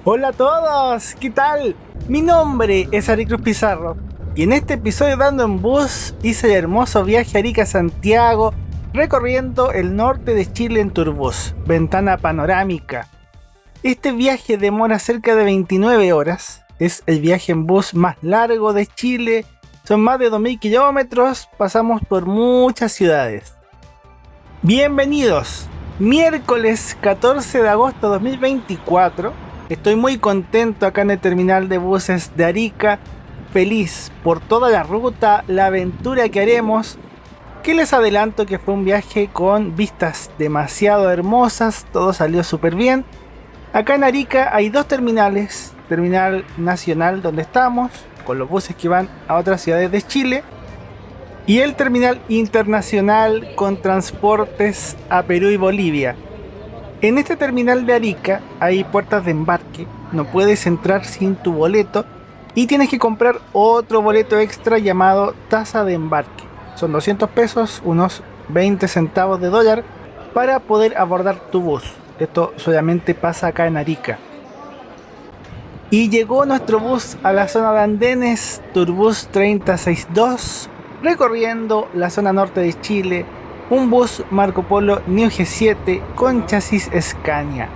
Hola a todos, ¿qué tal? Mi nombre es Ari Cruz Pizarro y en este episodio de Ando en Bus hice el hermoso viaje a Arica-Santiago recorriendo el norte de Chile en Turbus, ventana panorámica. Este viaje demora cerca de 29 horas, es el viaje en bus más largo de Chile, son más de 2000 kilómetros, pasamos por muchas ciudades. Bienvenidos, miércoles 14 de agosto de 2024. Estoy muy contento acá en el terminal de buses de Arica, feliz por toda la ruta, la aventura que haremos, que les adelanto que fue un viaje con vistas demasiado hermosas, todo salió súper bien. Acá en Arica hay dos terminales, terminal nacional donde estamos, con los buses que van a otras ciudades de Chile, y el terminal internacional con transportes a Perú y Bolivia. En este terminal de Arica hay puertas de embarque, no puedes entrar sin tu boleto y tienes que comprar otro boleto extra llamado tasa de embarque. Son 200 pesos, unos 20 centavos de dólar para poder abordar tu bus. Esto solamente pasa acá en Arica. Y llegó nuestro bus a la zona de andenes, Turbus 3062, recorriendo la zona norte de Chile. Un bus Marco Polo New G7 con chasis Scania.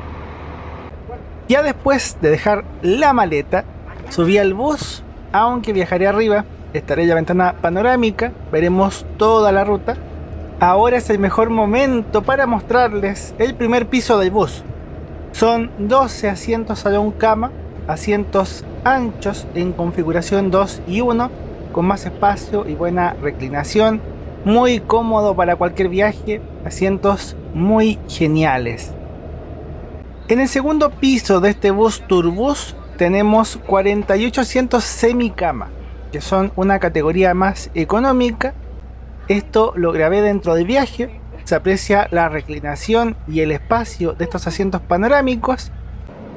Ya después de dejar la maleta, subí al bus, aunque viajaré arriba, estaré en la ventana panorámica, veremos toda la ruta. Ahora es el mejor momento para mostrarles el primer piso del bus. Son 12 asientos salón cama, asientos anchos en configuración 2 y 1, con más espacio y buena reclinación. Muy cómodo para cualquier viaje, asientos muy geniales. En el segundo piso de este bus Turbus tenemos 48 asientos semicama, que son una categoría más económica. Esto lo grabé dentro del viaje, se aprecia la reclinación y el espacio de estos asientos panorámicos.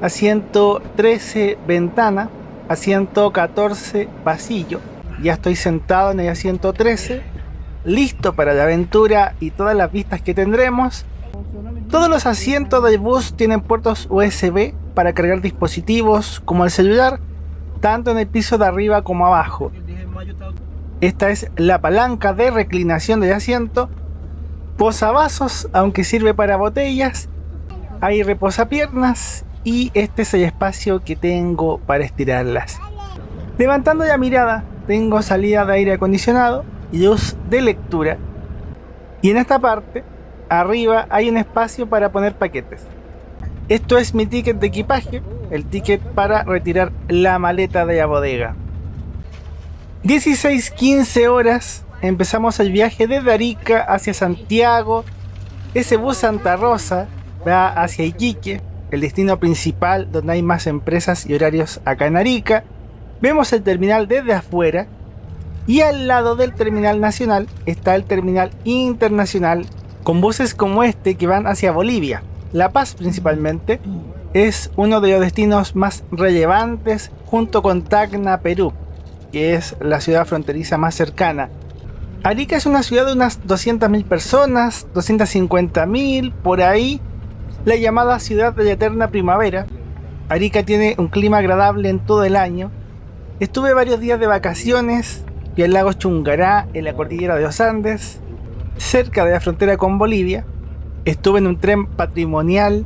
Asiento 13 ventana, asiento 14 pasillo. Ya estoy sentado en el asiento 13. Listo para la aventura y todas las vistas que tendremos. Todos los asientos del bus tienen puertos USB para cargar dispositivos como el celular, tanto en el piso de arriba como abajo. Esta es la palanca de reclinación del asiento. Posavasos, aunque sirve para botellas. Hay reposapiernas y este es el espacio que tengo para estirarlas. Levantando la mirada, tengo salida de aire acondicionado y luz de lectura, y en esta parte arriba hay un espacio para poner paquetes. Esto es mi ticket de equipaje, el ticket para retirar la maleta de la bodega. 16:15 horas, empezamos el viaje desde Arica hacia Santiago. Ese bus Santa Rosa va hacia Iquique, el destino principal donde hay más empresas y horarios acá en Arica. Vemos el terminal desde afuera. Y al lado del terminal nacional está el terminal internacional con buses como este que van hacia Bolivia. La Paz principalmente es uno de los destinos más relevantes junto con Tacna, Perú, que es la ciudad fronteriza más cercana. Arica es una ciudad de unas 200.000 personas, 250.000 por ahí, la llamada ciudad de la eterna primavera. Arica tiene un clima agradable en todo el año. Estuve varios días de vacaciones. Y el lago Chungará en la cordillera de los Andes, cerca de la frontera con Bolivia. Estuve en un tren patrimonial,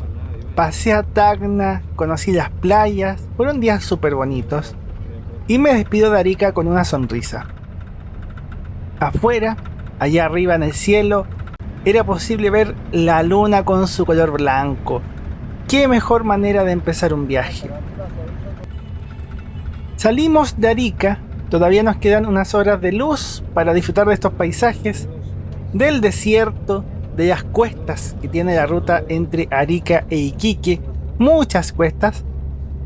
pasé a Tacna, conocí las playas, fueron días súper bonitos. Y me despido de Arica con una sonrisa. Afuera, allá arriba en el cielo, era posible ver la luna con su color blanco. Qué mejor manera de empezar un viaje. Salimos de Arica. Todavía nos quedan unas horas de luz para disfrutar de estos paisajes, del desierto, de las cuestas que tiene la ruta entre Arica e Iquique, muchas cuestas.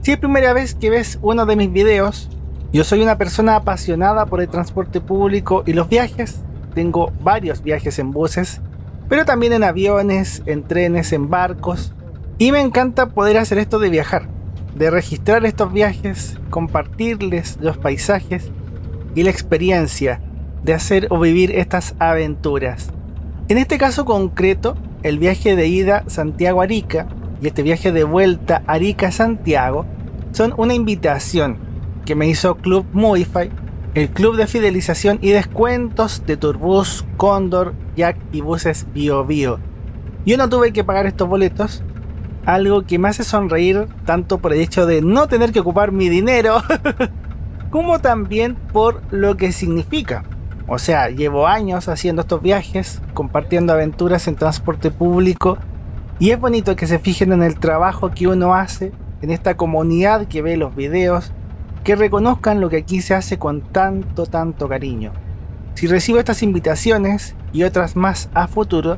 Si es primera vez que ves uno de mis videos, yo soy una persona apasionada por el transporte público y los viajes. Tengo varios viajes en buses, pero también en aviones, en trenes, en barcos, y me encanta poder hacer esto de viajar, de registrar estos viajes, compartirles los paisajes y la experiencia de hacer o vivir estas aventuras. En este caso concreto, el viaje de ida Santiago-Arica y este viaje de vuelta Arica-Santiago son una invitación que me hizo Club Movify, el club de fidelización y descuentos de Turbus, Cóndor, Jack y buses Bio Bio. Yo no tuve que pagar estos boletos, algo que me hace sonreír tanto por el hecho de no tener que ocupar mi dinero, como también por lo que significa. O sea, llevo años haciendo estos viajes, compartiendo aventuras en transporte público, y es bonito que se fijen en el trabajo que uno hace, en esta comunidad que ve los videos, que reconozcan lo que aquí se hace con tanto cariño. Si recibo estas invitaciones y otras más a futuro,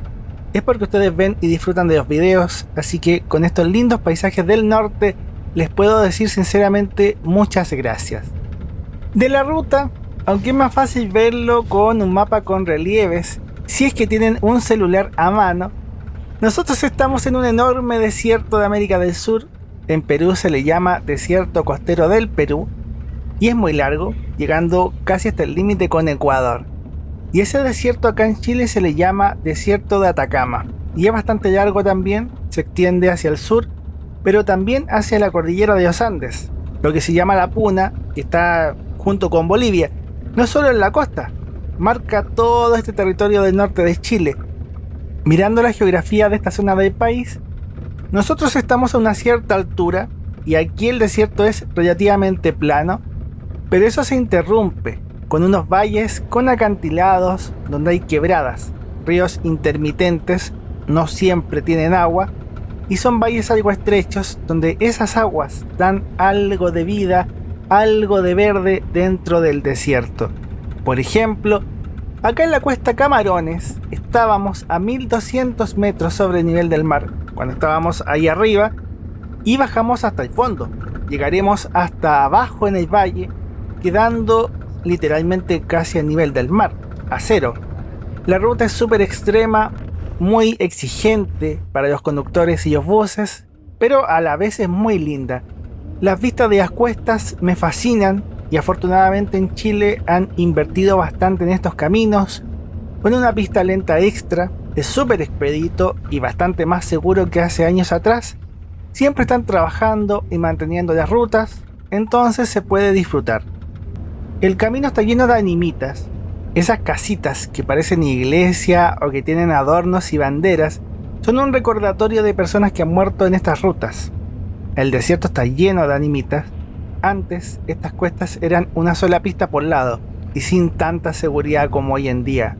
es porque ustedes ven y disfrutan de los videos, así que con estos lindos paisajes del norte les puedo decir sinceramente muchas gracias. De la ruta, aunque es más fácil verlo con un mapa con relieves, si es que tienen un celular a mano, nosotros estamos en un enorme desierto de América del Sur. En Perú se le llama desierto costero del Perú y es muy largo, llegando casi hasta el límite con Ecuador. Y ese desierto acá en Chile se le llama desierto de Atacama y es bastante largo también, se extiende hacia el sur, pero también hacia la cordillera de los Andes, lo que se llama la Puna, que está junto con Bolivia, no solo en la costa, marca todo este territorio del norte de Chile. Mirando la geografía de esta zona del país, nosotros estamos a una cierta altura y aquí el desierto es relativamente plano, pero eso se interrumpe con unos valles con acantilados donde hay quebradas, ríos intermitentes, no siempre tienen agua, y son valles algo estrechos donde esas aguas dan algo de vida, algo de verde dentro del desierto. Por ejemplo, acá en la cuesta Camarones estábamos a 1200 metros sobre el nivel del mar cuando estábamos ahí arriba y bajamos hasta el fondo. Llegaremos hasta abajo en el valle, quedando literalmente casi a nivel del mar, a cero. La ruta es súper extrema, muy exigente para los conductores y los buses, pero a la vez es muy linda. Las vistas de las cuestas me fascinan y afortunadamente en Chile han invertido bastante en estos caminos, con una pista lenta extra, es súper expedito y bastante más seguro que hace años atrás. Siempre están trabajando y manteniendo las rutas, entonces se puede disfrutar. El camino está lleno de animitas, esas casitas que parecen iglesia o que tienen adornos y banderas, son un recordatorio de personas que han muerto en estas rutas. El desierto está lleno de animitas. Antes estas cuestas eran una sola pista por lado y sin tanta seguridad como hoy en día.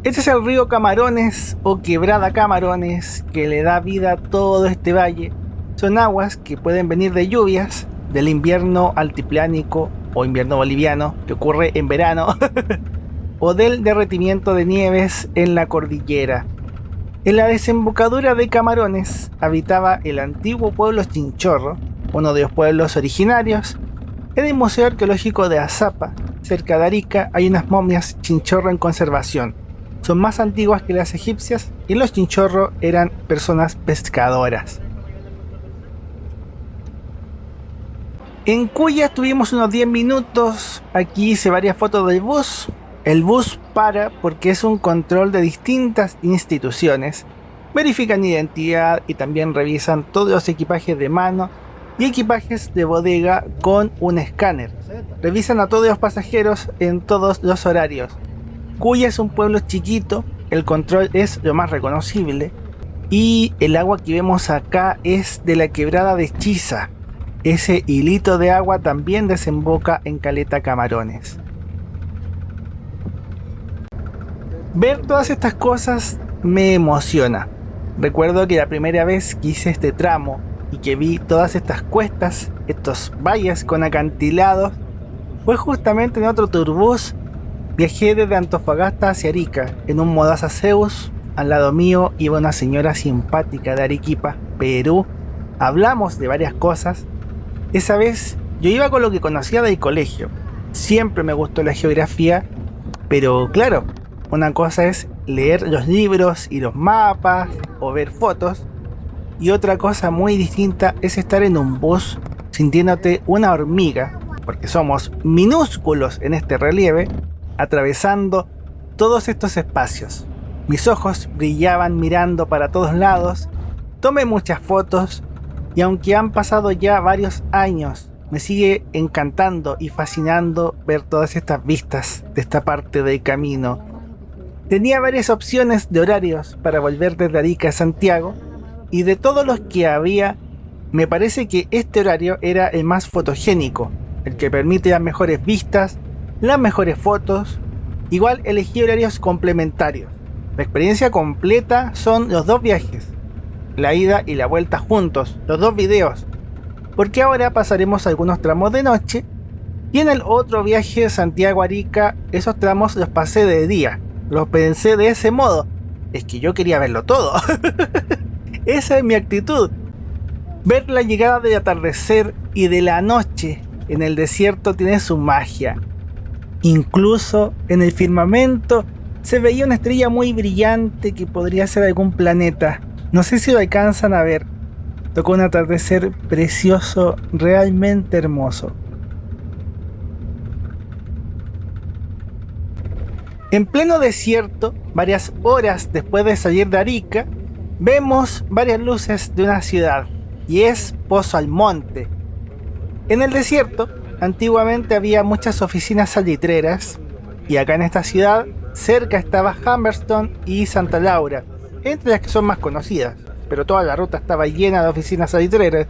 Este es el río Camarones o quebrada Camarones que le da vida a todo este valle. Son aguas que pueden venir de lluvias, del invierno altiplánico o invierno boliviano que ocurre en verano o del derretimiento de nieves en la cordillera. En la desembocadura de Camarones habitaba el antiguo pueblo Chinchorro, uno de los pueblos originarios. En el Museo Arqueológico de Azapa, cerca de Arica, hay unas momias Chinchorro en conservación. Son más antiguas que las egipcias y los Chinchorro eran personas pescadoras. En Cuya estuvimos unos 10 minutos, aquí hice varias fotos del bus. El bus para porque es un control de distintas instituciones. Verifican identidad y también revisan todos los equipajes de mano y equipajes de bodega con un escáner. Revisan a todos los pasajeros en todos los horarios. Cuya es un pueblo chiquito, el control es lo más reconocible y el agua que vemos acá es de la quebrada de Chiza. Ese hilito de agua también desemboca en Caleta Camarones. Ver todas estas cosas me emociona. Recuerdo que la primera vez que hice este tramo y que vi todas estas cuestas, estos valles con acantilados, fue justamente en otro turbús. Viajé desde Antofagasta hacia Arica en un Modaza Zeus. Al lado mío iba una señora simpática de Arequipa, Perú. Hablamos de varias cosas. Esa vez yo iba con lo que conocía del colegio. Siempre me gustó la geografía, pero claro, una cosa es leer los libros y los mapas o ver fotos, y otra cosa muy distinta es estar en un bus sintiéndote una hormiga, porque somos minúsculos en este relieve, atravesando todos estos espacios. Mis ojos brillaban mirando para todos lados, tomé muchas fotos y aunque han pasado ya varios años me sigue encantando y fascinando ver todas estas vistas de esta parte del camino. Tenía varias opciones de horarios para volver desde Arica a Santiago, y de todos los que había, me parece que este horario era el más fotogénico, el que permite las mejores vistas, las mejores fotos. Igual elegí horarios complementarios. La experiencia completa son los dos viajes, la ida y la vuelta juntos, los dos videos, porque ahora pasaremos algunos tramos de noche, y en el otro viaje Santiago-Arica esos tramos los pasé de día. Los pensé de ese modo, es que yo quería verlo todo. Esa es mi actitud. Ver la llegada del atardecer y de la noche en el desierto tiene su magia. Incluso en el firmamento se veía una estrella muy brillante que podría ser algún planeta. No sé si lo alcanzan a ver. Tocó un atardecer precioso, realmente hermoso. En pleno desierto, varias horas después de salir de Arica, vemos varias luces de una ciudad, y es Pozo Almonte. En el desierto, antiguamente había muchas oficinas salitreras, y acá en esta ciudad, cerca estaba Humberstone y Santa Laura, entre las que son más conocidas, pero toda la ruta estaba llena de oficinas salitreras.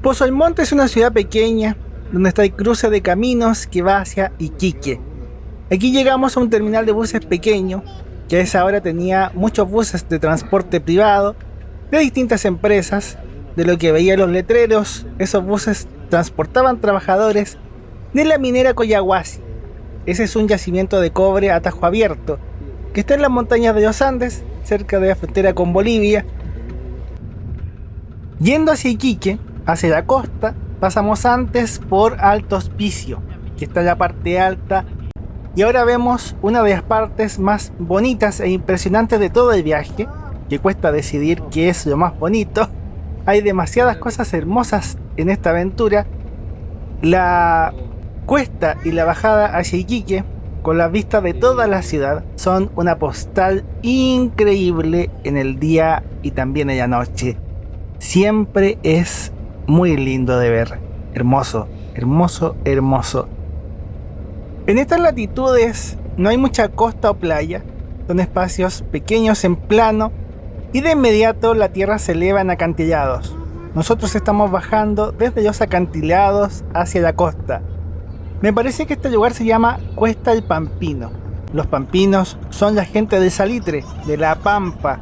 Pozo Almonte es una ciudad pequeña, donde está el cruce de caminos que va hacia Iquique. Aquí llegamos a un terminal de buses pequeño, que a esa hora tenía muchos buses de transporte privado, de distintas empresas. De lo que veía los letreros, esos buses transportaban trabajadores de la minera Collahuasi. Ese es un yacimiento de cobre a tajo abierto, que está en las montañas de los Andes, cerca de la frontera con Bolivia. Yendo hacia Iquique, hacia la costa, pasamos antes por Alto Hospicio, que está en la parte alta, y ahora vemos una de las partes más bonitas e impresionantes de todo el viaje, que cuesta decidir qué es lo más bonito. Hay demasiadas cosas hermosas en esta aventura. La cuesta y la bajada hacia Iquique, con la vista de toda la ciudad, son una postal increíble en el día y también en la noche. Siempre es muy lindo de ver. Hermoso, hermoso, hermoso. En estas latitudes no hay mucha costa o playa, son espacios pequeños en plano, y de inmediato la tierra se eleva en acantilados. Nosotros estamos bajando desde los acantilados hacia la costa. Me parece que este lugar se llama Cuesta El Pampino. Los pampinos son la gente del salitre, de la pampa.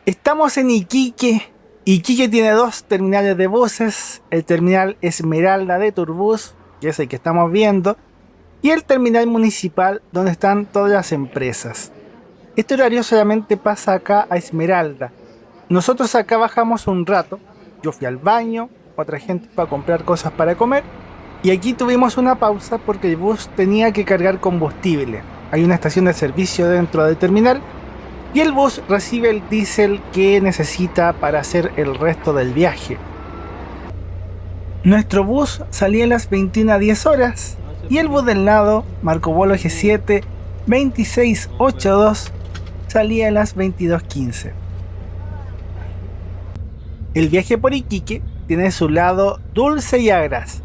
Estamos en Iquique. Iquique tiene dos terminales de buses, el terminal Esmeralda de Turbus, que es el que estamos viendo, y el terminal municipal donde están todas las empresas. Este horario solamente pasa acá a Esmeralda. Nosotros acá bajamos un rato, yo fui al baño, otra gente fue a comprar cosas para comer, y aquí tuvimos una pausa porque el bus tenía que cargar combustible. Hay una estación de servicio dentro del terminal, y el bus recibe el diésel que necesita para hacer el resto del viaje. Nuestro bus salía a las 21:10 horas y el bus del lado, Marco Polo G7 2682, salía a las 22:15. El viaje por Iquique tiene su lado dulce y agraz.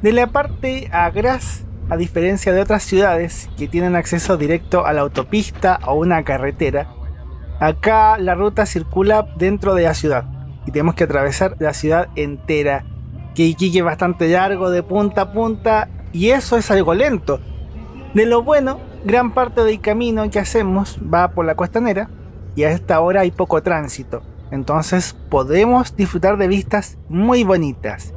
De la parte agraz, a diferencia de otras ciudades que tienen acceso directo a la autopista o una carretera, acá la ruta circula dentro de la ciudad y tenemos que atravesar la ciudad entera. Que Iquique es bastante largo de punta a punta y eso es algo lento. De lo bueno, gran parte del camino que hacemos va por la costanera y a esta hora hay poco tránsito, entonces podemos disfrutar de vistas muy bonitas.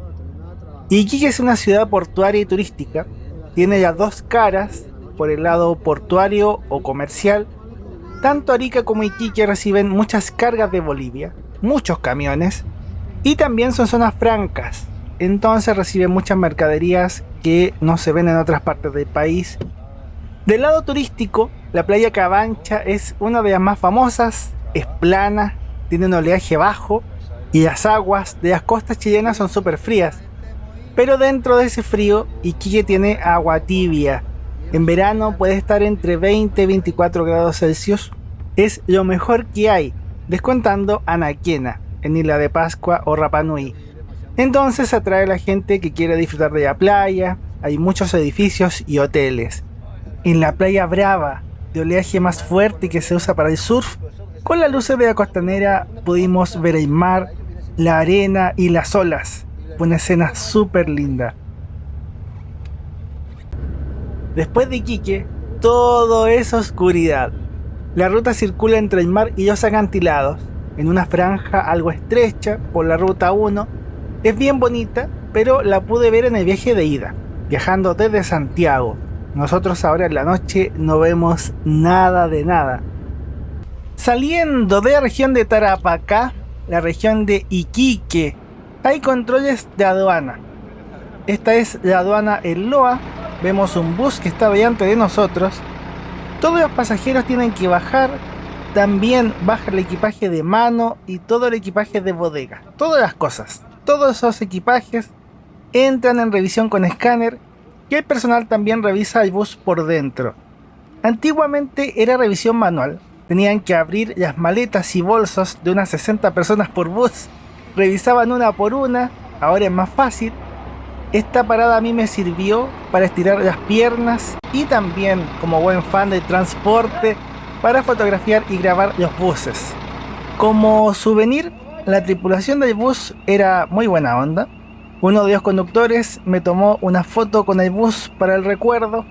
Iquique es una ciudad portuaria y turística, tiene las dos caras, por el lado portuario o comercial. Tanto Arica como Iquique reciben muchas cargas de Bolivia, muchos camiones, y también son zonas francas. Entonces recibe muchas mercaderías que no se ven en otras partes del país. Del lado turístico, la playa Cabancha es una de las más famosas, es plana, tiene un oleaje bajo y las aguas de las costas chilenas son súper frías. Pero dentro de ese frío, Iquique tiene agua tibia. En verano puede estar entre 20 y 24 grados Celsius. Es lo mejor que hay, descontando Anaquena, en Isla de Pascua o Rapa Nui. Entonces atrae a la gente que quiere disfrutar de la playa. Hay muchos edificios y hoteles. En la playa Brava, de oleaje más fuerte que se usa para el surf, con las luces de la costanera pudimos ver el mar, la arena y las olas. Fue una escena súper linda. Después de Iquique, todo es oscuridad. La ruta circula entre el mar y los acantilados, en una franja algo estrecha por la ruta 1. Es bien bonita, pero la pude ver en el viaje de ida, viajando desde Santiago. Nosotros ahora en la noche no vemos nada de nada. Saliendo de la región de Tarapacá, la región de Iquique, hay controles de aduana. Esta es la aduana El Loa. Vemos un bus que está delante de nosotros. Todos los pasajeros tienen que bajar. También baja el equipaje de mano y todo el equipaje de bodega. Todas las cosas, todos esos equipajes entran en revisión con escáner y el personal también revisa el bus por dentro. Antiguamente era revisión manual. Tenían que abrir las maletas y bolsos de unas 60 personas por bus. Revisaban una por una. Ahora es más fácil. Esta parada a mí me sirvió para estirar las piernas y también, como buen fan del transporte, para fotografiar y grabar los buses. Como souvenir, la tripulación del bus era muy buena onda. Uno de los conductores me tomó una foto con el bus para el recuerdo.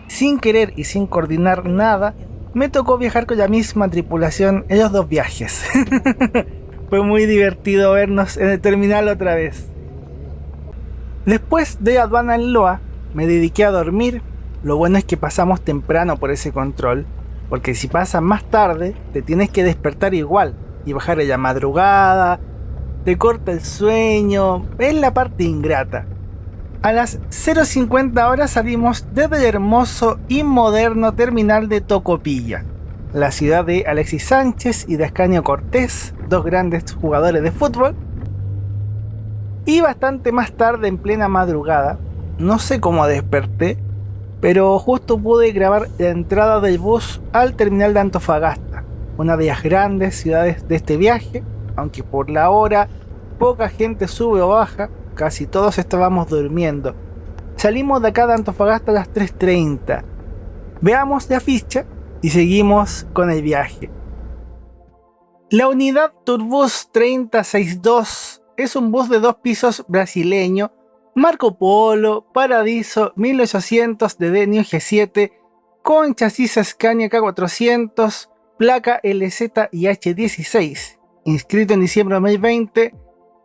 Sin querer y sin coordinar nada, me tocó viajar con la misma tripulación en los dos viajes. Fue muy divertido vernos en el terminal otra vez. Después de aduana en Loa, me dediqué a dormir. Lo bueno es que pasamos temprano por ese control, porque si pasas más tarde, te tienes que despertar igual y bajar a la madrugada, te corta el sueño, es la parte ingrata. A las 0:50 horas salimos desde el hermoso y moderno terminal de Tocopilla, la ciudad de Alexis Sánchez y de Ascanio Cortés, dos grandes jugadores de fútbol. Y bastante más tarde, en plena madrugada, no sé cómo desperté, pero justo pude grabar la entrada del bus al terminal de Antofagasta, una de las grandes ciudades de este viaje, aunque por la hora poca gente sube o baja, casi todos estábamos durmiendo. Salimos de acá de Antofagasta a las 3:30. Veamos la ficha y seguimos con el viaje. La unidad Turbus 3062 es un bus de 2 pisos brasileño, Marco Polo, Paradiso 1800 de New G7, con chasis Scania K400, placa LZ y H16, inscrito en diciembre de 2020,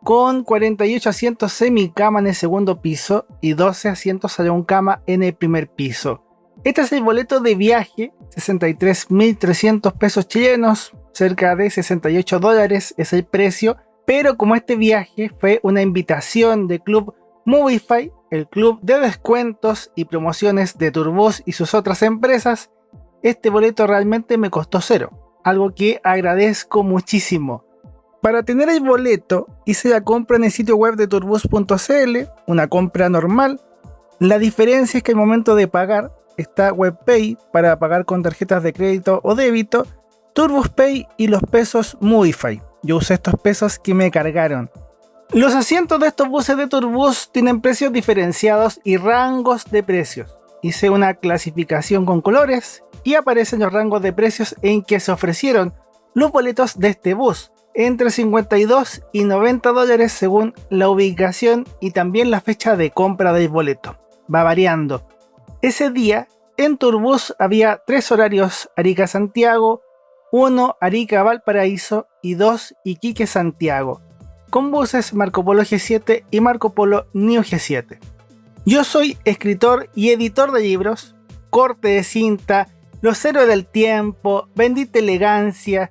con 48 asientos semicama en el segundo piso y 12 asientos salón cama en el primer piso. Este es el boleto de viaje, 63.300 pesos chilenos, cerca de $68 es el precio. Pero como este viaje fue una invitación de Club Movify, el club de descuentos y promociones de Turbus y sus otras empresas, este boleto realmente me costó cero, algo que agradezco muchísimo. Para tener el boleto hice la compra en el sitio web de turbus.cl, una compra normal. La diferencia es que al momento de pagar está WebPay para pagar con tarjetas de crédito o débito, TurbusPay y los pesos Movify. Yo usé estos pesos que me cargaron. Los asientos de estos buses de Turbus tienen precios diferenciados y rangos de precios. Hice una clasificación con colores y aparecen los rangos de precios en que se ofrecieron los boletos de este bus, entre $52 y $90 según la ubicación y también la fecha de compra del boleto. Va variando. Ese día en Turbus había 3 horarios: Arica-Santiago, 1 Arica-Valparaíso y 2 Iquique-Santiago, con buses Marco Polo G7 y Marco Polo New G7. Yo soy escritor y editor de libros, Corte de cinta, Los héroes del tiempo, Bendita elegancia,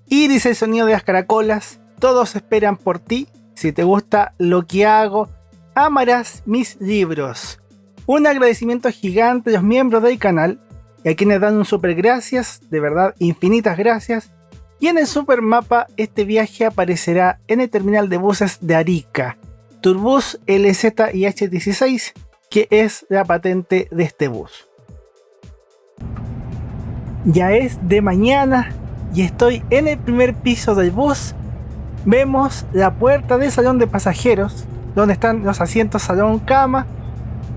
Iris el sonido de las caracolas, todos esperan por ti. Si te gusta lo que hago, amarás mis libros. Un agradecimiento gigante a los miembros del canal y a quienes dan un super gracias, de verdad infinitas gracias. Y en el super mapa este viaje aparecerá en el terminal de buses de Arica, Turbus LZ y H16, que es la patente de este bus. Ya es de mañana y estoy en el primer piso del bus Vemos la puerta del salón de pasajeros, donde están los asientos salón cama.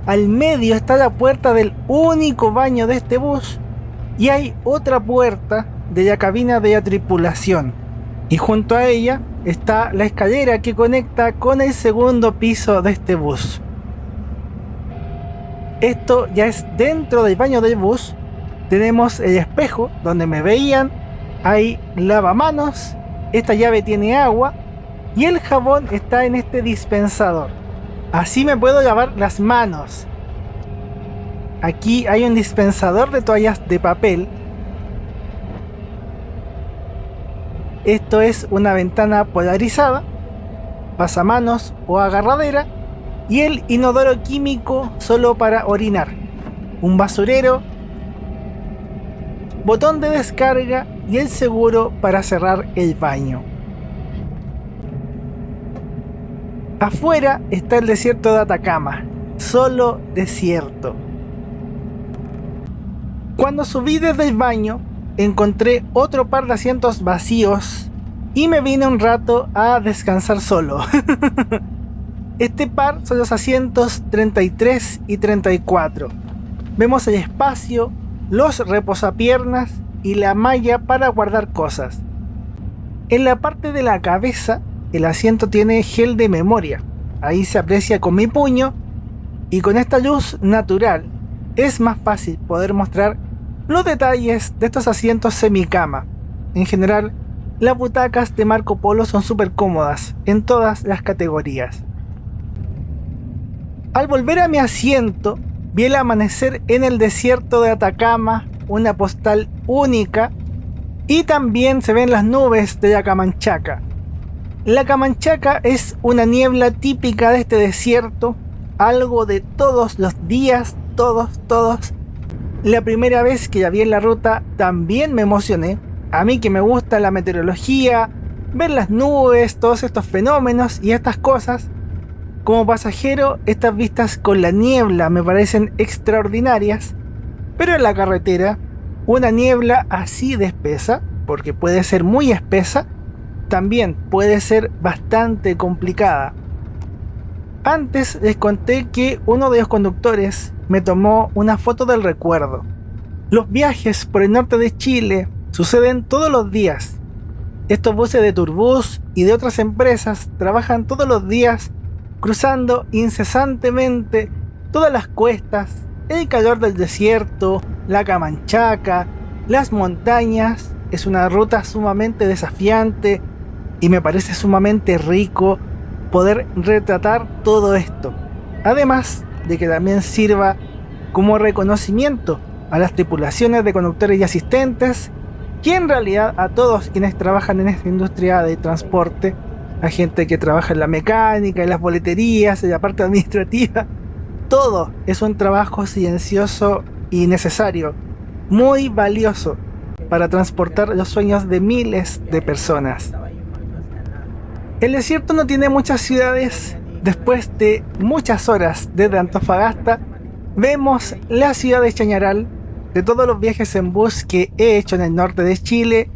Al medio está la puerta del único baño de este bus y hay otra puerta de la cabina de la tripulación. Y junto a ella está la escalera que conecta con el segundo piso de este bus. Esto ya es dentro del baño del bus. Tenemos el espejo donde me veían, hay lavamanos, esta llave tiene agua y el jabón está en este dispensador. Así me puedo lavar las manos. Aquí hay un dispensador de toallas de papel. Esto es una ventana polarizada, pasamanos o agarradera, y el inodoro químico solo para orinar. Un basurero, botón de descarga y el seguro para cerrar el baño. Afuera está el desierto de Atacama, solo desierto. Cuando subí desde el baño, encontré otro par de asientos vacíos y me vine un rato a descansar solo. Este par son los asientos 33 y 34. Vemos el espacio, los reposapiernas y la malla para guardar cosas. En la parte de la cabeza, el asiento tiene gel de memoria. Ahí se aprecia con mi puño y con esta luz natural es más fácil poder mostrar los detalles de estos asientos semicama. En general, las butacas de Marco Polo son súper cómodas en todas las categorías. Al volver a mi asiento, vi el amanecer en el desierto de Atacama, una postal única, y también se ven las nubes de la Camanchaca. La Camanchaca es una niebla típica de este desierto, algo de todos los días, todos. La primera vez que la vi en la ruta también me emocioné. A mí que me gusta la meteorología, ver las nubes, todos estos fenómenos y estas cosas. Como pasajero, estas vistas con la niebla me parecen extraordinarias, pero en la carretera, una niebla así de espesa, porque puede ser muy espesa, también puede ser bastante complicada. Antes les conté que uno de los conductores me tomó una foto del recuerdo. Los viajes por el norte de Chile suceden todos los días. Estos buses de Turbus y de otras empresas trabajan todos los días cruzando incesantemente todas las cuestas, el calor del desierto, la Camanchaca, las montañas. Es una ruta sumamente desafiante y me parece sumamente rico poder retratar todo esto. Además de que también sirva como reconocimiento a las tripulaciones de conductores y asistentes, que en realidad a todos quienes trabajan en esta industria de transporte, a gente que trabaja en la mecánica, en las boleterías, en la parte administrativa, todo es un trabajo silencioso y necesario, muy valioso para transportar los sueños de miles de personas. El desierto no tiene muchas ciudades. Después de muchas horas desde Antofagasta, vemos la ciudad de Chañaral. De todos los viajes en bus que he hecho en el norte de Chile,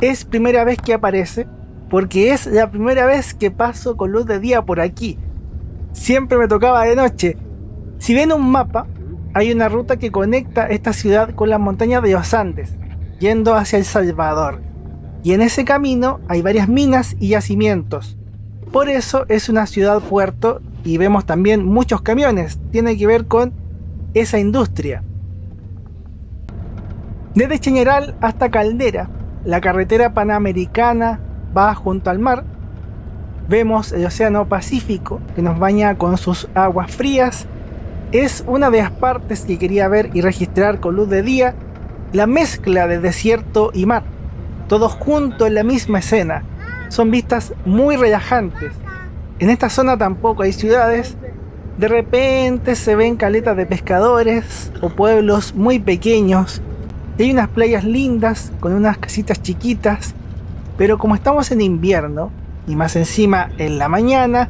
es primera vez que aparece, porque es la primera vez que paso con luz de día por aquí. Siempre me tocaba de noche. Si ven un mapa, hay una ruta que conecta esta ciudad con las montañas de los Andes, yendo hacia El Salvador. Y en ese camino hay varias minas y yacimientos. Por eso es una ciudad-puerto y vemos también muchos camiones. Tiene que ver con esa industria. Desde Chañaral hasta Caldera, la carretera panamericana va junto al mar. Vemos el océano Pacífico que nos baña con sus aguas frías. Es una de las partes que quería ver y registrar con luz de día, la mezcla de desierto y mar, todos juntos en la misma escena. Son vistas muy relajantes. En esta zona tampoco hay ciudades. De repente se ven caletas de pescadores o pueblos muy pequeños. Hay unas playas lindas con unas casitas chiquitas, pero como estamos en invierno y más encima en la mañana,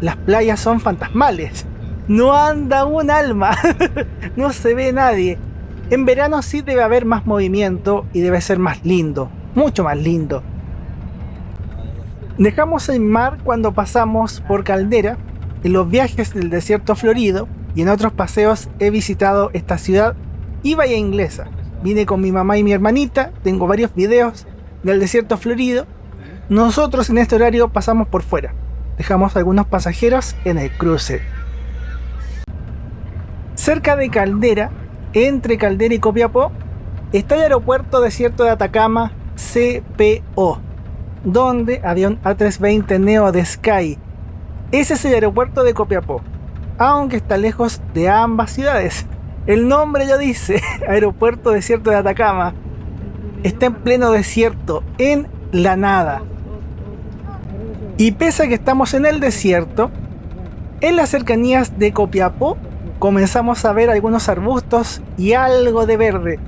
las playas son fantasmales. No anda un alma, no se ve nadie. En verano sí debe haber más movimiento y debe ser más lindo, mucho más lindo. Dejamos el mar cuando pasamos por Caldera. En los viajes del desierto florido y en otros paseos he visitado esta ciudad y Bahía Inglesa. Vine con mi mamá y mi hermanita, tengo varios videos del desierto florido. Nosotros en este horario pasamos por fuera. Dejamos algunos pasajeros en el cruce. Cerca de Caldera, entre Caldera y Copiapó, está el aeropuerto Desierto de Atacama CPO, donde había un A320 Neo de Sky. Ese es el aeropuerto de Copiapó, aunque está lejos de ambas ciudades. El nombre ya dice, Aeropuerto Desierto de Atacama. Está en pleno desierto, en la nada. Y pese a que estamos en el desierto, en las cercanías de Copiapó comenzamos a ver algunos arbustos y algo de verde.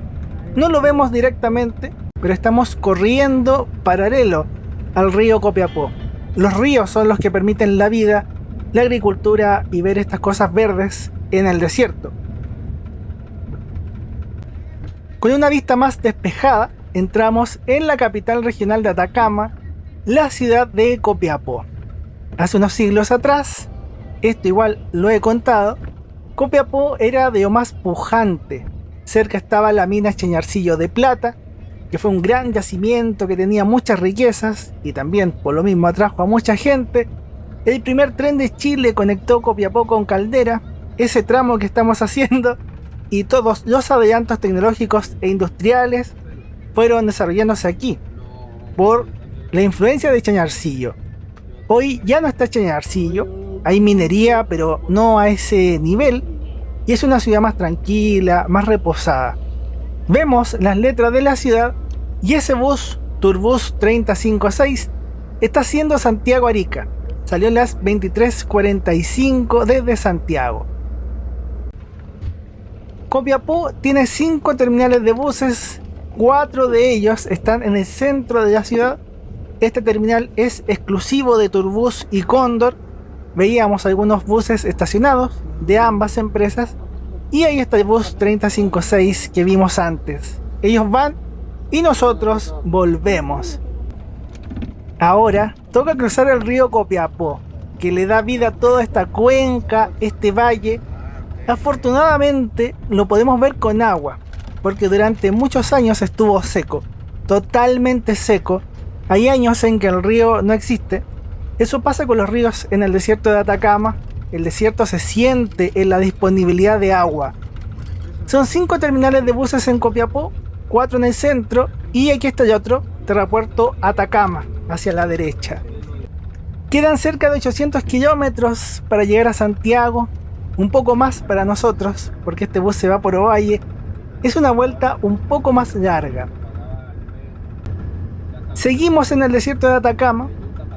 No lo vemos directamente, pero estamos corriendo paralelo al río Copiapó. Los ríos son los que permiten la vida, la agricultura y ver estas cosas verdes en el desierto. Con una vista más despejada, entramos en la capital regional de Atacama, la ciudad de Copiapó. Hace unos siglos atrás, esto igual lo he contado, Copiapó era de lo más pujante. Cerca estaba la mina Chañarcillo de Plata, que fue un gran yacimiento que tenía muchas riquezas y también por lo mismo atrajo a mucha gente. El primer tren de Chile conectó Copiapó con Caldera, ese tramo que estamos haciendo, y todos los adelantos tecnológicos e industriales fueron desarrollándose aquí por la influencia de Chañarcillo. Hoy ya no está Chañarcillo, hay minería pero no a ese nivel, y es una ciudad más tranquila, más reposada. Vemos las letras de la ciudad y ese bus, Turbus 3056, está haciendo Santiago-Arica. Salió a las 23:45 desde Santiago. Copiapó tiene 5 terminales de buses, 4 de ellos están en el centro de la ciudad. Este terminal es exclusivo de Turbus y Cóndor. Veíamos algunos buses estacionados de ambas empresas. Y ahí está el bus 3056 que vimos antes. Ellos van y nosotros volvemos. Ahora toca cruzar el río Copiapó, que le da vida a toda esta cuenca, este valle. Afortunadamente lo podemos ver con agua, porque durante muchos años estuvo seco, totalmente seco. Hay años en que el río no existe. Eso pasa con los ríos en el desierto de Atacama. El desierto se siente en la disponibilidad de agua. Son 5 terminales de buses en Copiapó, 4 en el centro y aquí está el otro, Terrapuerto Atacama, hacia la derecha. Quedan cerca de 800 kilómetros para llegar a Santiago, un poco más para nosotros, porque este bus se va por Ovalle. Es una vuelta un poco más larga. Seguimos en el desierto de Atacama.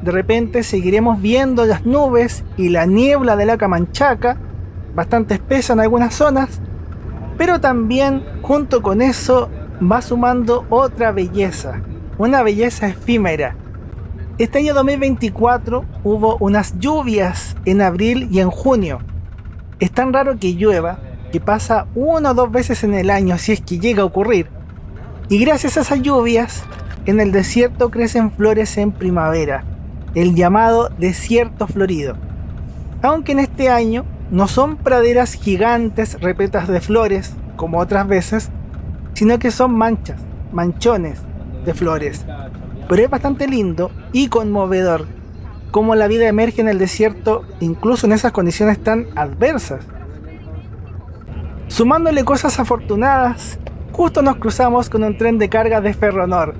De repente seguiremos viendo las nubes y la niebla de la Camanchaca, bastante espesa en algunas zonas, pero también junto con eso va sumando otra belleza, una belleza efímera. Este año 2024 hubo unas lluvias en abril y en junio. Es tan raro que llueva, que pasa 1 o 2 veces en el año si es que llega a ocurrir. Y gracias a esas lluvias, en el desierto crecen flores en primavera, el llamado desierto florido. Aunque en este año no son praderas gigantes repletas de flores, como otras veces, sino que son manchas, manchones de flores. Pero es bastante lindo y conmovedor cómo la vida emerge en el desierto, incluso en esas condiciones tan adversas. Sumándole cosas afortunadas, justo nos cruzamos con un tren de carga de Ferronor.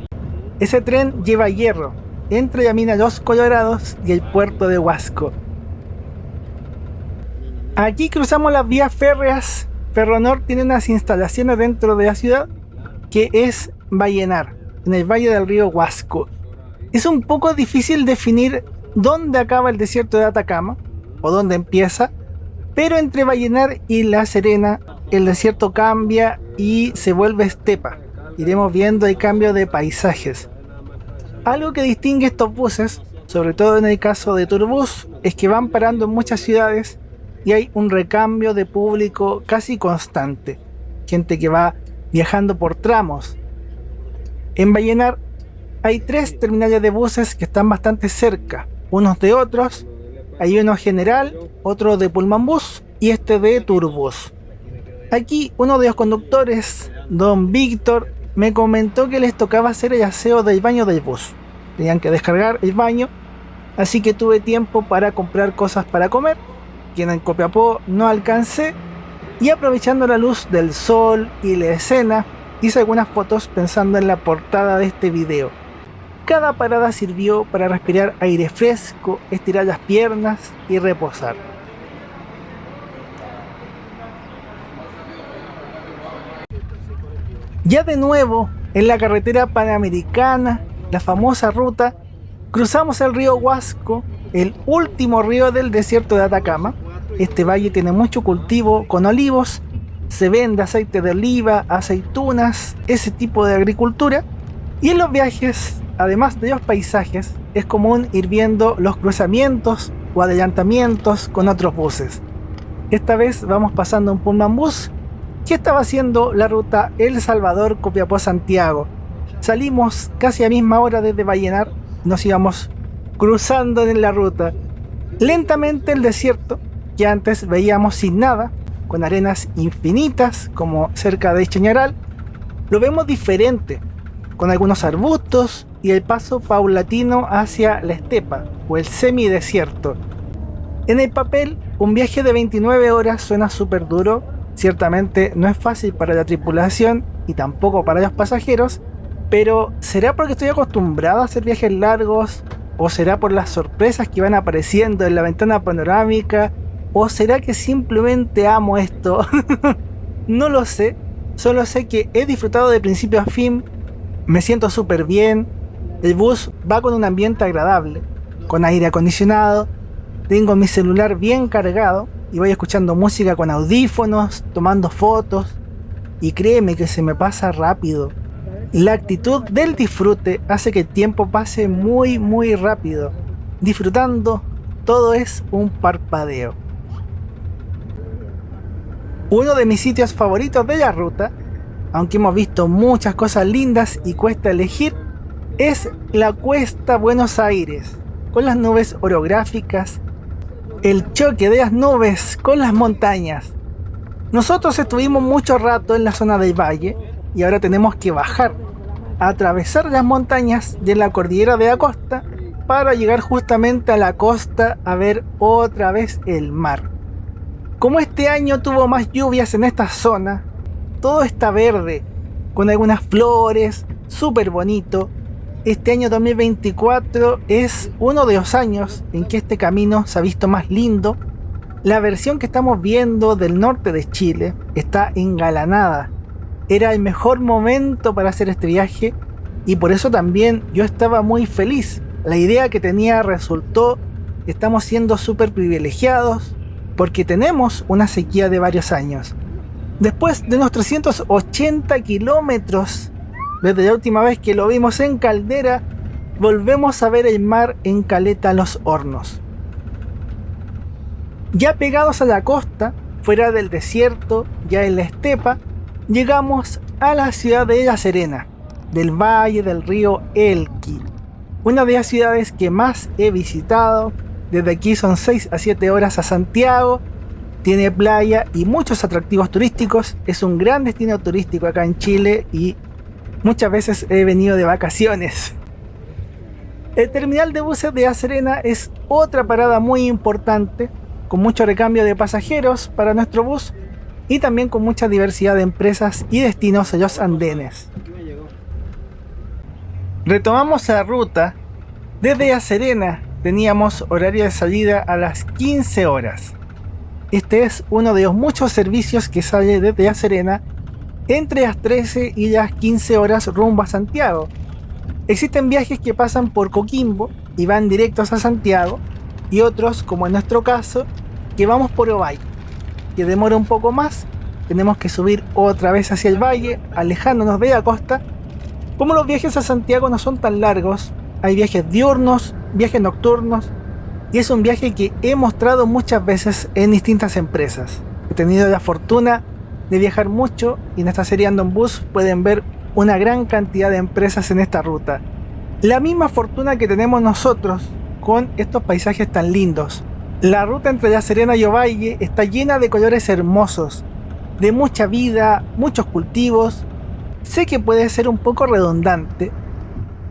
Ese tren lleva hierro entre la mina Los Colorados y el puerto de Huasco. Aquí cruzamos las vías férreas. Ferronor tiene unas instalaciones dentro de la ciudad que es Vallenar, en el valle del río Huasco. Es un poco difícil definir dónde acaba el desierto de Atacama o dónde empieza, pero entre Vallenar y La Serena el desierto cambia y se vuelve estepa. Iremos viendo el cambio de paisajes. Algo que distingue estos buses, sobre todo en el caso de Turbus, es que van parando en muchas ciudades y hay un recambio de público casi constante. Gente que va viajando por tramos. En Vallenar Hay 3 terminales de buses que están bastante cerca, unos de otros. Hay uno general, otro de Pullman Bus y este de Turbus. Aquí uno de los conductores, don Víctor, me comentó que les tocaba hacer el aseo del baño del bus. Tenían que descargar el baño, así que tuve tiempo para comprar cosas para comer, que en Copiapó no alcancé, y aprovechando la luz del sol y la escena, hice algunas fotos pensando en la portada de este video. Cada parada sirvió para respirar aire fresco, estirar las piernas y reposar. Ya de nuevo en la carretera panamericana, la famosa ruta, cruzamos el río Huasco, el último río del desierto de Atacama. Este valle tiene mucho cultivo con olivos, se vende aceite de oliva, aceitunas, ese tipo de agricultura. Y en los viajes, además de los paisajes, es común ir viendo los cruzamientos o adelantamientos con otros buses. Esta vez vamos pasando un Pullman Bus que estaba haciendo la ruta El Salvador-Copiapó-Santiago. Salimos casi a misma hora desde Vallenar, nos íbamos cruzando en la ruta. Lentamente el desierto, que antes veíamos sin nada, con arenas infinitas como cerca de Chañaral, lo vemos diferente, con algunos arbustos y el paso paulatino hacia la estepa o el semidesierto. En el papel, un viaje de 29 horas suena súper duro, ciertamente no es fácil para la tripulación y tampoco para los pasajeros, pero ¿será porque estoy acostumbrado a hacer viajes largos? ¿O será por las sorpresas que van apareciendo en la ventana panorámica? ¿O será que simplemente amo esto? No lo sé, solo sé que he disfrutado de principio a fin, me siento súper bien, el bus va con un ambiente agradable, con aire acondicionado, tengo mi celular bien cargado y voy escuchando música con audífonos, tomando fotos, y créeme que se me pasa rápido. La actitud del disfrute hace que el tiempo pase muy rápido. Disfrutando, todo es un parpadeo. Uno de mis sitios favoritos de la ruta, aunque hemos visto muchas cosas lindas y cuesta elegir, es la Cuesta Buenos Aires, con las nubes orográficas, el choque de las nubes con las montañas. Nosotros estuvimos mucho rato en la zona del valle y ahora tenemos que bajar, atravesar las montañas de la cordillera de la costa para llegar justamente a la costa a ver otra vez el mar. Como este año tuvo más lluvias en esta zona, todo está verde, con algunas flores, súper bonito. Este año 2024 es uno de los años en que este camino se ha visto más lindo. La versión que estamos viendo del norte de Chile está engalanada. Era el mejor momento para hacer este viaje y por eso también yo estaba muy feliz. La idea que tenía resultó, estamos siendo súper privilegiados porque tenemos una sequía de varios años. Después de unos 380 kilómetros desde la última vez que lo vimos en Caldera, volvemos a ver el mar en Caleta Los Hornos. Ya pegados a la costa, fuera del desierto, ya en la estepa, llegamos a la ciudad de La Serena, del valle del río Elqui, una de las ciudades que más he visitado. Desde aquí son 6 a 7 horas a Santiago, tiene playa y muchos atractivos turísticos, es un gran destino turístico acá en Chile y muchas veces he venido de vacaciones. El terminal de buses de La Serena es otra parada muy importante, con mucho recambio de pasajeros para nuestro bus y también con mucha diversidad de empresas y destinos en los andenes. Retomamos la ruta. Desde La Serena teníamos horario de salida a las 15 horas. Este es uno de los muchos servicios que sale desde La Serena entre las 13 y las 15 horas rumbo a Santiago. Existen viajes que pasan por Coquimbo y van directos a Santiago y otros, como en nuestro caso, que vamos por Ovalle, que demora un poco más, tenemos que subir otra vez hacia el valle, alejándonos de la costa. Como los viajes a Santiago no son tan largos, hay viajes diurnos, viajes nocturnos, y es un viaje que he mostrado muchas veces en distintas empresas. He tenido la fortuna de viajar mucho y en esta serie Ando en Bus pueden ver una gran cantidad de empresas en esta ruta. La misma fortuna que tenemos nosotros con estos paisajes tan lindos. La ruta entre La Serena y Ovalle está llena de colores hermosos, de mucha vida, muchos cultivos. Sé que puede ser un poco redundante,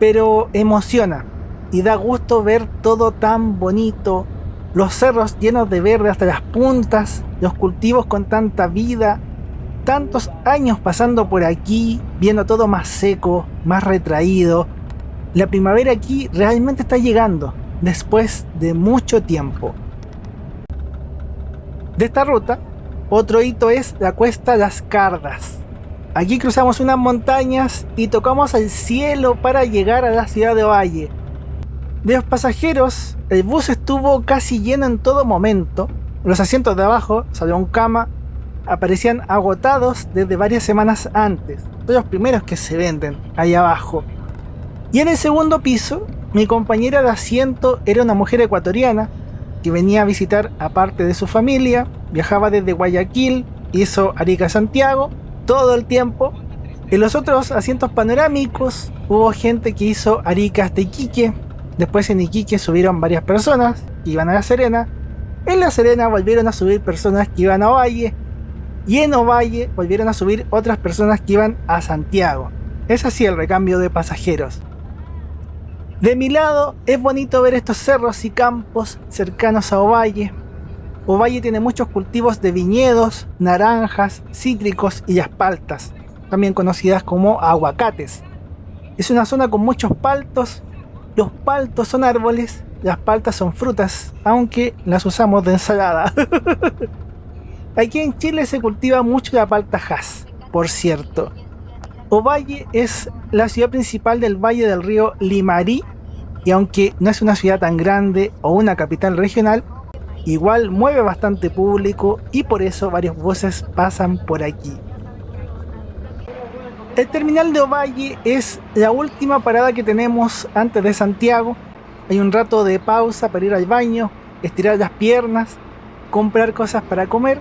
pero emociona y da gusto ver todo tan bonito, los cerros llenos de verde hasta las puntas, los cultivos con tanta vida, tantos años pasando por aquí, viendo todo más seco, más retraído. La primavera aquí realmente está llegando, después de mucho tiempo. De esta ruta, otro hito es la cuesta Las Cardas. Aquí cruzamos unas montañas y tocamos el cielo para llegar a la ciudad de Ovalle. De los pasajeros, el bus estuvo casi lleno en todo momento. Los asientos de abajo, salón cama, aparecían agotados desde varias semanas antes. Son los primeros que se venden ahí abajo. Y en el segundo piso, mi compañera de asiento era una mujer ecuatoriana que venía a visitar a parte de su familia. Viajaba desde Guayaquil, hizo Arica-Santiago todo el tiempo. En los otros asientos panorámicos hubo gente que hizo Arica hasta Iquique. Después en Iquique subieron varias personas que iban a La Serena. En La Serena volvieron a subir personas que iban a Ovalle. Y en Ovalle volvieron a subir otras personas que iban a Santiago. Es así el recambio de pasajeros. De mi lado es bonito ver estos cerros y campos cercanos a Ovalle. Ovalle tiene muchos cultivos de viñedos, naranjas, cítricos y aspaltas, también conocidas como aguacates. Es una zona con muchos paltos. Los paltos son árboles, las paltas son frutas, aunque las usamos de ensalada. Aquí en Chile se cultiva mucho la palta Hass, por cierto. Ovalle es la ciudad principal del valle del río Limarí, y aunque no es una ciudad tan grande o una capital regional, igual mueve bastante público y por eso varios buses pasan por aquí. El terminal de Ovalle es la última parada que tenemos antes de Santiago. Hay un rato de pausa para ir al baño, estirar las piernas, comprar cosas para comer.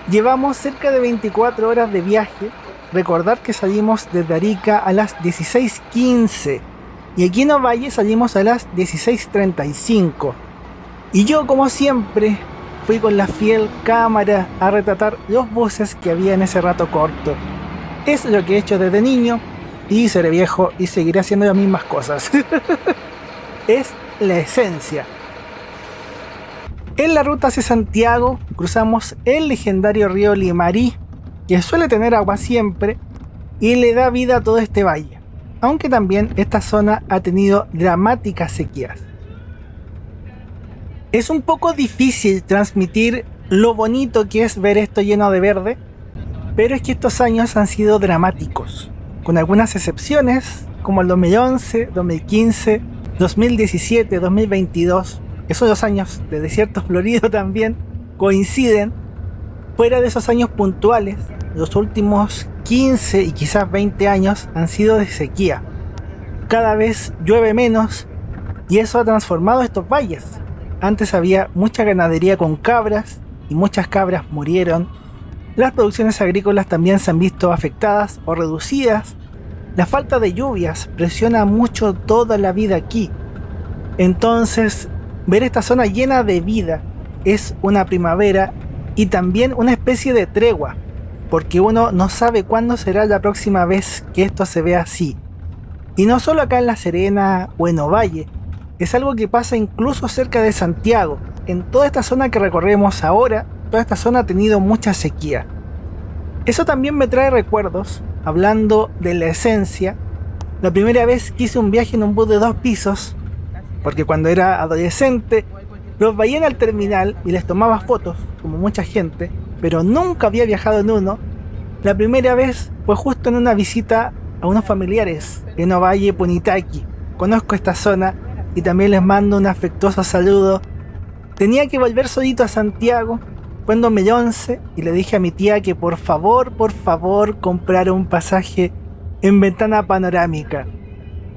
Llevamos cerca de 24 horas de viaje. Recordar que salimos desde Arica a las 16:15 y aquí en Ovalle salimos a las 16:35. Y yo, como siempre, fui con la fiel cámara a retratar los buses que había en ese rato corto. Es lo que he hecho desde niño y seré viejo y seguiré haciendo las mismas cosas. Es la esencia. En la ruta hacia Santiago cruzamos el legendario río Limarí, que suele tener agua siempre y le da vida a todo este valle, aunque también esta zona ha tenido dramáticas sequías. Es un poco difícil transmitir lo bonito que es ver esto lleno de verde, pero es que estos años han sido dramáticos, con algunas excepciones como el 2011, 2015, 2017, 2022. Esos 2 años de desierto florido también coinciden. Fuera de esos años puntuales, los últimos 15 y quizás 20 años han sido de sequía. Cada vez llueve menos y eso ha transformado estos valles. Antes había mucha ganadería con cabras y muchas cabras murieron. Las producciones agrícolas también se han visto afectadas o reducidas. La falta de lluvias presiona mucho toda la vida aquí. Entonces, ver esta zona llena de vida es una primavera y también una especie de tregua, porque uno no sabe cuándo será la próxima vez que esto se vea así. Y no solo acá en La Serena o en Ovalle, es algo que pasa incluso cerca de Santiago. En toda esta zona que recorremos ahora, toda esta zona ha tenido mucha sequía. Eso también me trae recuerdos, hablando de la esencia. La primera vez que hice un viaje en un bus de 2 pisos, porque cuando era adolescente los veía en el terminal y les tomaba fotos, como mucha gente, pero nunca había viajado en uno. La primera vez fue justo en una visita a unos familiares en Ovalle, Punitaqui. Conozco esta zona y también les mando un afectuoso saludo. Tenía que volver solito a Santiago, fue en 2011 y le dije a mi tía que por favor comprara un pasaje en ventana panorámica.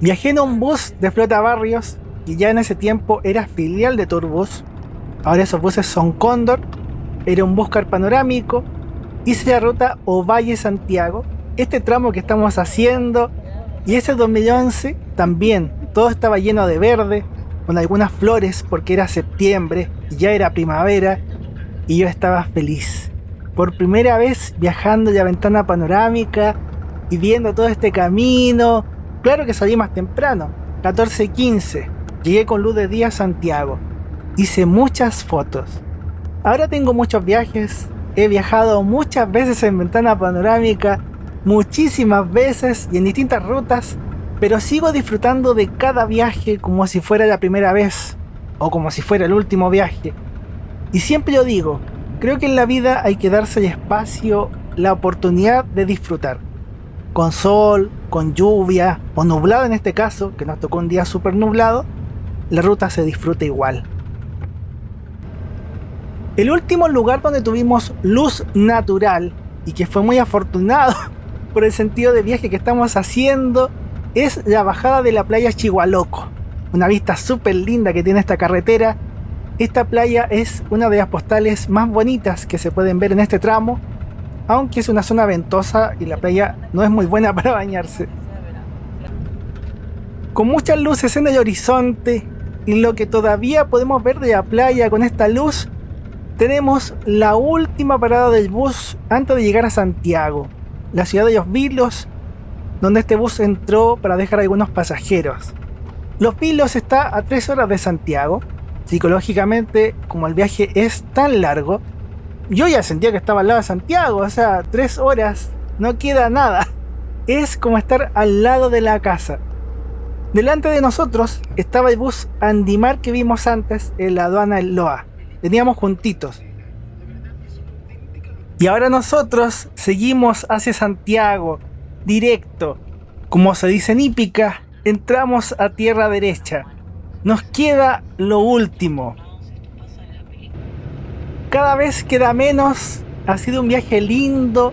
Viajé en un bus de Flota Barrios, que ya en ese tiempo era filial de Turbus. Ahora esos buses son Cóndor. Era un bus panorámico. Hice la ruta Ovalle-Santiago, este tramo que estamos haciendo, y ese 2011 también todo estaba lleno de verde, con algunas flores porque era septiembre y ya era primavera, y yo estaba feliz. Por primera vez viajando ya a ventana panorámica y viendo todo este camino. Claro que salí más temprano, 14:15. Llegué con luz de día a Santiago. Hice muchas fotos. Ahora tengo muchos viajes. He viajado muchas veces en ventana panorámica, muchísimas veces y en distintas rutas, pero sigo disfrutando de cada viaje como si fuera la primera vez o como si fuera el último viaje. Y siempre yo digo, creo que en la vida hay que darse el espacio, la oportunidad de disfrutar. Con sol, con lluvia o nublado en este caso, que nos tocó un día súper nublado, la ruta se disfruta igual. El último lugar donde tuvimos luz natural y que fue muy afortunado por el sentido de viaje que estamos haciendo es la bajada de la playa Chihualoco. Una vista súper linda que tiene esta carretera. Esta playa es una de las postales más bonitas que se pueden ver en este tramo, aunque es una zona ventosa y la playa no es muy buena para bañarse. Con muchas luces en el horizonte y lo que todavía podemos ver de la playa con esta luz, tenemos la última parada del bus antes de llegar a Santiago, la ciudad de Los Vilos, donde este bus entró para dejar a algunos pasajeros. Los Vilos está a 3 horas de Santiago. Psicológicamente, como el viaje es tan largo, yo ya sentía que estaba al lado de Santiago, o sea, 3 horas, no queda nada. Es como estar al lado de la casa. Delante de nosotros estaba el bus Andimar que vimos antes en la aduana del Loa. Veníamos juntitos. Y ahora nosotros seguimos hacia Santiago, directo. Como se dice en hípica, entramos a tierra derecha. Nos queda lo último. Cada vez queda menos. Ha sido un viaje lindo.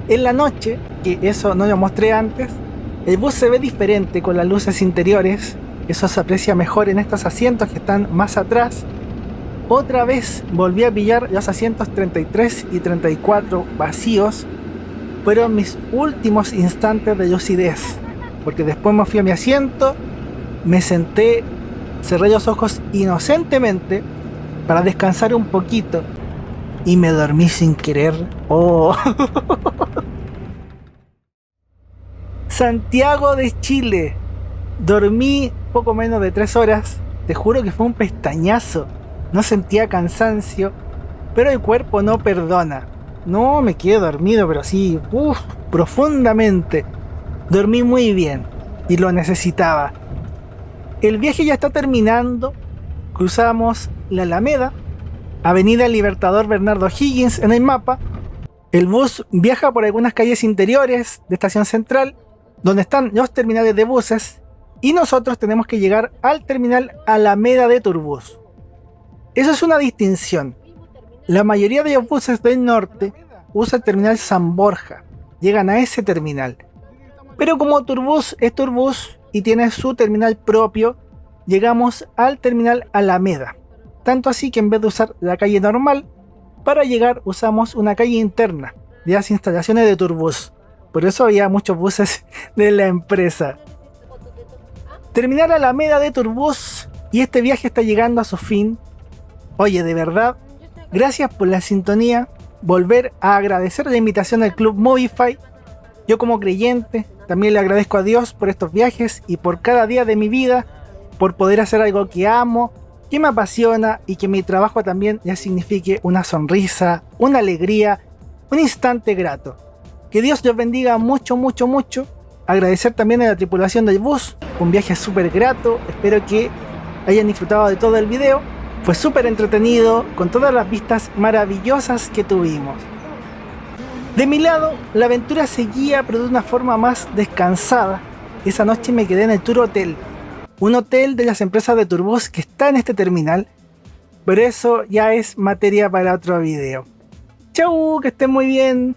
En la noche, que eso no lo mostré antes, el bus se ve diferente con las luces interiores. Eso se aprecia mejor en estos asientos que están más atrás. Otra vez volví a pillar los asientos 33 y 34 vacíos. Fueron mis últimos instantes de lucidez, porque después me fui a mi asiento, me senté, cerré los ojos inocentemente para descansar un poquito y me dormí sin querer. Oh. Santiago de Chile. Dormí poco menos de 3 horas. Te juro que fue un pestañazo. No sentía cansancio, pero el cuerpo no perdona. No me quedé dormido, pero sí, profundamente. Dormí muy bien y lo necesitaba. El viaje ya está terminando. Cruzamos la Alameda, Avenida Libertador Bernardo Higgins en el mapa. El bus viaja por algunas calles interiores de Estación Central, donde están los terminales de buses, y nosotros tenemos que llegar al terminal Alameda de Turbus. Eso es una distinción. La mayoría de los buses del norte usa el terminal San Borja, llegan a ese terminal. Pero como Turbus es Turbus y tiene su terminal propio, llegamos al terminal Alameda. Tanto así que en vez de usar la calle normal, para llegar usamos una calle interna de las instalaciones de Turbus. Por eso había muchos buses de la empresa. Terminal Alameda de Turbus y este viaje está llegando a su fin. Oye, de verdad, gracias por la sintonía. Volver a agradecer la invitación al Club Movify. Yo como creyente también le agradezco a Dios por estos viajes y por cada día de mi vida, por poder hacer algo que amo, que me apasiona y que mi trabajo también ya signifique una sonrisa, una alegría, un instante grato. Que Dios los bendiga mucho, mucho, mucho. Agradecer también a la tripulación del bus, un viaje súper grato. Espero que hayan disfrutado de todo el video. Fue súper entretenido, con todas las vistas maravillosas que tuvimos. De mi lado, la aventura seguía, pero de una forma más descansada. Esa noche me quedé en el Tour Hotel, un hotel de las empresas de Turbus que está en este terminal, pero eso ya es materia para otro video. Chau, que estén muy bien.